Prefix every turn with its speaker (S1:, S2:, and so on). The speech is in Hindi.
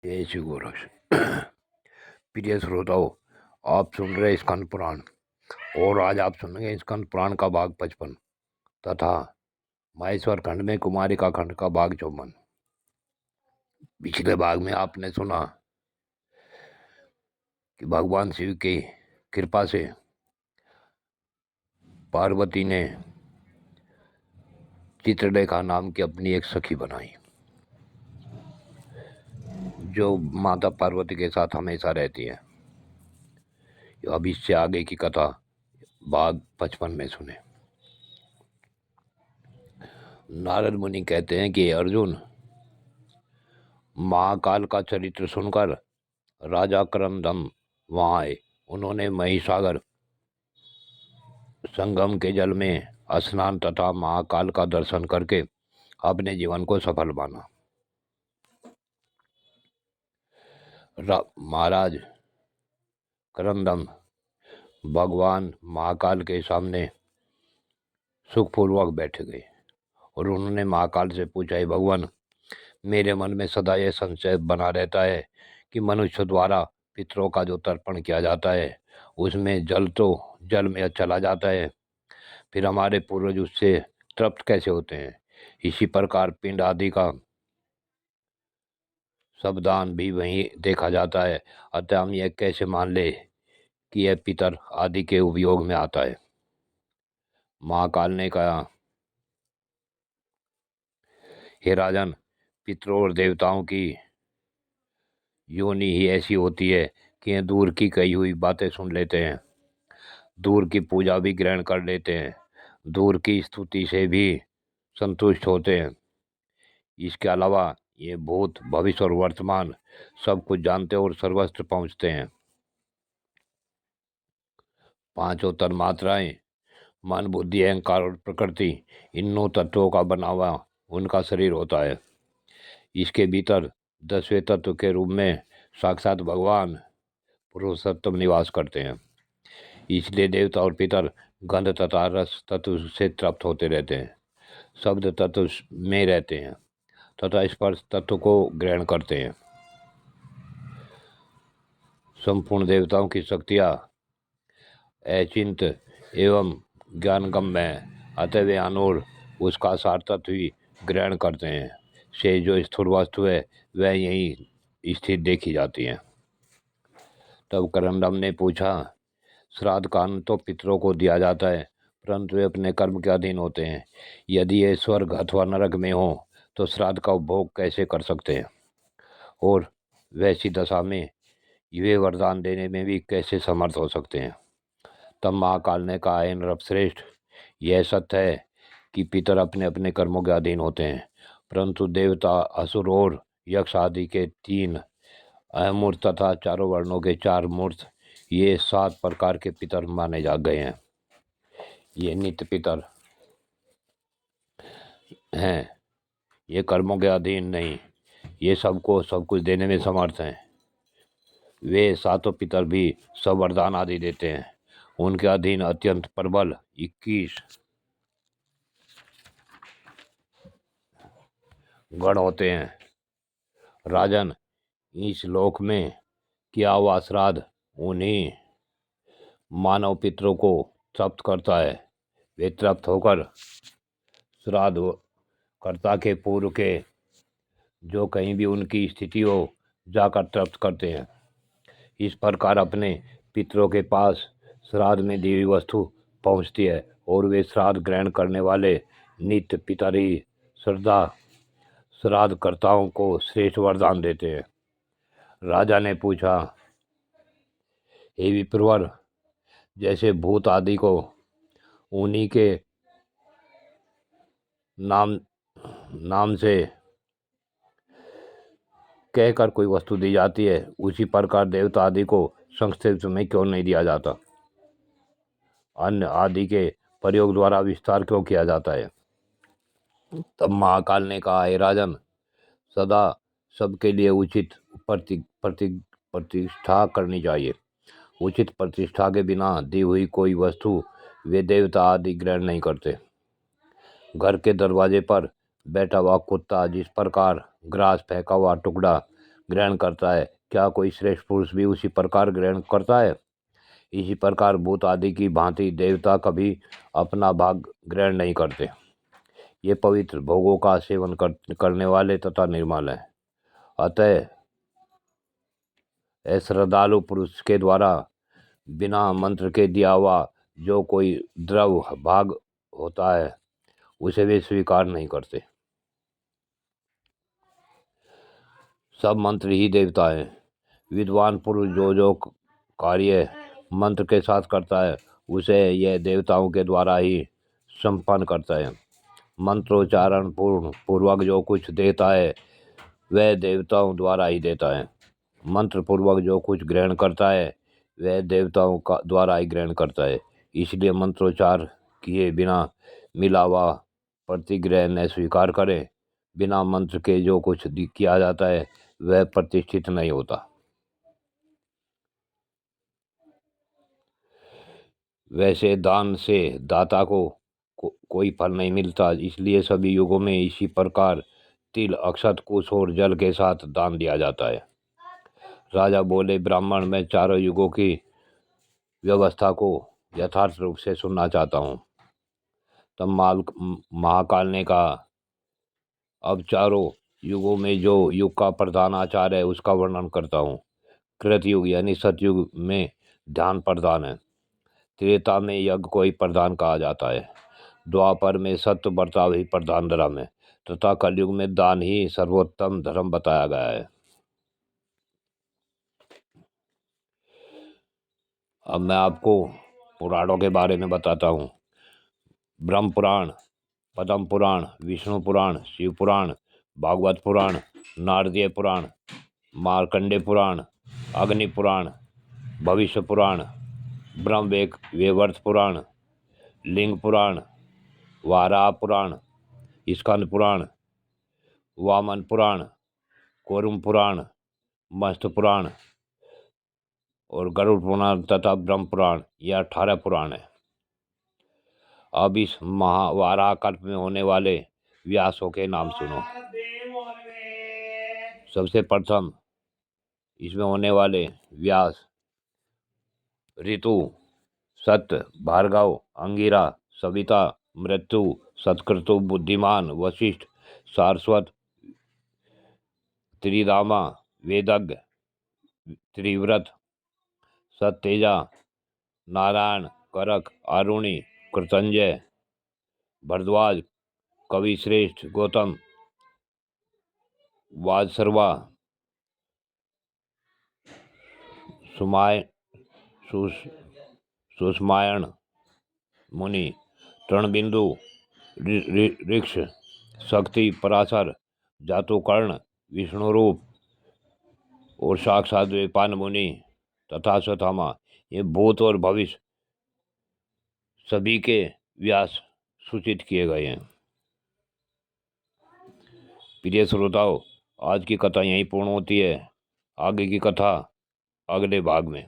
S1: जय श्री गोरक्ष। प्रिय श्रोताओं, आप सुन रहे स्कंद पुराण और आज आप सुनेंगे स्कंद पुराण का भाग 55 तथा माहेश्वर खंड में कुमारिका खंड का भाग 54। पिछले भाग में आपने सुना कि भगवान शिव की कृपा से पार्वती ने चित्रलेखा नाम की अपनी एक सखी बनाई जो माता पार्वती के साथ हमेशा रहती है। अब इससे आगे की कथा भाग 55 में सुने। नारद मुनि कहते हैं कि अर्जुन, महाकाल का चरित्र सुनकर राजा करंदम वहां आए। उन्होंने महिसागर संगम के जल में स्नान तथा महाकाल का दर्शन करके अपने जीवन को सफल माना। महाराज करंदम भगवान महाकाल के सामने सुखपूर्वक बैठ गए और उन्होंने महाकाल से पूछा, हे भगवान, मेरे मन में सदा यह संशय बना रहता है कि मनुष्य द्वारा पितरों का जो तर्पण किया जाता है उसमें जल तो जल में चला जाता है, फिर हमारे पूर्वज उससे तृप्त कैसे होते हैं। इसी प्रकार पिंड आदि का शवदान भी वहीं देखा जाता है, अतः हम यह कैसे मान ले कि यह पितर आदि के उपयोग में आता है। महाकाल ने कहा, हे राजन, पितरों और देवताओं की योनि ही ऐसी होती है कि ये दूर की कही हुई बातें सुन लेते हैं, दूर की पूजा भी ग्रहण कर लेते हैं, दूर की स्तुति से भी संतुष्ट होते हैं। इसके अलावा ये भूत भविष्य और वर्तमान सब कुछ जानते और सर्वस्त्र पहुंचते हैं। पांचों तन्मात्राएं मन, बुद्धि, अहंकार और प्रकृति, इन 9 तत्वों का बना हुआ उनका शरीर होता है। इसके भीतर 10वें तत्व के रूप में साक्षात भगवान पुरुषोत्तम निवास करते हैं। इसलिए देवता और पितर गंध तथा रस तत्व से तृप्त होते रहते हैं, शब्द तत्व में रहते हैं तथा स्पर्श तत्व को ग्रहण करते हैं। संपूर्ण देवताओं की शक्तियाँ अचिंत एवं ज्ञानगम्य है, अतः वे अनूर उसका सार तत्व ही ग्रहण करते हैं। से जो स्थूल वस्तु है वह यहीं स्थित देखी जाती है। तब करंदम ने पूछा, श्राद्ध का अन्न तो पितरों को दिया जाता है, परंतु वे अपने कर्म के अधीन होते हैं। यदि ये स्वर्ग अथवा नरक में हो तो श्राद्ध का उपभोग कैसे कर सकते हैं, और वैसी दशा में वे वरदान देने में भी कैसे समर्थ हो सकते हैं। तब महाकाल ने कहा, हे नृपश्रेष्ठ, यह सत्य है कि पितर अपने अपने कर्मों के अधीन होते हैं, परंतु देवता, असुर और यक्ष आदि के 3 अमूर्त तथा चारों वर्णों के 4 मूर्त, ये 7 प्रकार के पितर माने जा गए हैं। ये नित्य पितर हैं, ये कर्मों के अधीन नहीं, ये सबको सब कुछ देने में समर्थ हैं। वे 7 पितर भी सब वरदान आदि देते हैं। उनके अधीन अत्यंत प्रबल 21 गण होते हैं। राजन, इस लोक में किया हुआ श्राद्ध उन्हीं मानव पितरों को तृप्त करता है। वे तृप्त होकर श्राद्ध कर्ता के पूर्व के जो कहीं भी उनकी स्थिति हो जाकर तृप्त करते हैं। इस प्रकार अपने पितरों के पास श्राद्ध में दी हुई वस्तु पहुंचती है और वे श्राद्ध ग्रहण करने वाले नित्य पितर ही श्रद्धा श्राद्ध कर्ताओं को श्रेष्ठ वरदान देते हैं। राजा ने पूछा, हे विप्रवर, जैसे भूत आदि को उन्हीं के नाम से कहकर कोई वस्तु दी जाती है, उसी प्रकार देवता आदि को संक्षिप्त में क्यों नहीं दिया जाता? अन्न आदि के प्रयोग द्वारा विस्तार क्यों किया जाता है? तब महाकाल ने कहा, हे राजन, सदा सबके लिए उचित प्रतिष्ठा करनी चाहिए। उचित प्रतिष्ठा के बिना दी हुई कोई वस्तु वे देवता आदि ग्रहण नहीं करते। घर के दरवाजे पर बैठा हुआ कुत्ता जिस प्रकार ग्रास फेंका हुआ टुकड़ा ग्रहण करता है, क्या कोई श्रेष्ठ पुरुष भी उसी प्रकार ग्रहण करता है? इसी प्रकार भूत आदि की भांति देवता कभी अपना भाग ग्रहण नहीं करते। ये पवित्र भोगों का सेवन करने वाले तथा निर्मल है। अतः श्रद्धालु पुरुष के द्वारा बिना मंत्र के दिया हुआ जो कोई द्रव भाग होता है उसे वे स्वीकार नहीं करते। सब मंत्र ही देवता हैं। विद्वान पुरुष जो जो कार्य मंत्र के साथ करता है उसे यह देवताओं के द्वारा ही संपन्न करता है। मंत्रोच्चारण पूर्वक जो कुछ देता है वह देवताओं द्वारा ही देता है। मंत्र पूर्वक जो कुछ ग्रहण करता है वह देवताओं का द्वारा ही ग्रहण करता है। इसलिए मंत्रोच्चार किए बिना मिला हुआ प्रतिग्रह न स्वीकार करें। बिना मंत्र के जो कुछ किया जाता है वह प्रतिष्ठित नहीं होता। वैसे दान से दाता को कोई फल नहीं मिलता, इसलिए सभी युगों में इसी प्रकार तिल, अक्षत, कुश और जल के साथ दान दिया जाता है। राजा बोले, ब्राह्मण, मैं चारों युगों की व्यवस्था को यथार्थ रूप से सुनना चाहता हूँ। तब महाकाल ने कहा, अब चारों युगों में जो युग का प्रधान आचार है उसका वर्णन करता हूँ। कृतयुग यानी सतयुग में ध्यान प्रधान है। त्रेता में यज्ञ को ही प्रधान कहा जाता है। द्वापर में सत्य बर्ताव ही प्रधान धर्म है तथा कलयुग में दान ही सर्वोत्तम धर्म बताया गया है। अब मैं आपको पुराणों के बारे में बताता हूँ। ब्रह्म पुराण, पद्म पुराण, विष्णु पुराण, शिव पुराण, भागवत पुराण, नारदीय पुराण, मार्कंडे पुराण, अग्नि पुराण, भविष्य पुराण, ब्रह्म वैवर्त पुराण, लिंग पुराण, वाराह पुराण, स्कंद पुराण, वामन पुराण, कोरुम पुराण, मत्स्य पुराण और गरुड़ पुराण तथा ब्रह्म पुराण, यह 18 पुराण है। अब इस महावाराह कल्प में होने वाले व्यासों के नाम सुनो। सबसे प्रथम इसमें होने वाले व्यास ऋतु, सत्य, भार्गव, अंगिरा, सविता, मृत्यु, सत्क्रतु, बुद्धिमान, वशिष्ठ, सारस्वत, त्रिदामा, वेदज्ञ, त्रिव्रत, सत्तेजा, नारायण, करक, आरुणि, कृतंजय, भरद्वाज, कविश्रेष्ठ, गौतम, वाजसर्वा, सुषमायण मुनि, तृणबिंदु, ऋक्ष, शक्ति, पराशर, जातुकर्ण, विष्णुरूप और साक्षात द्वैपायन मुनि तथा स्वधामा। ये भूत और भविष्य सभी के व्यास सूचित किए गए हैं। प्रिय श्रोताओ, आज की कथा यहीं पूर्ण होती है। आगे की कथा अगले भाग में।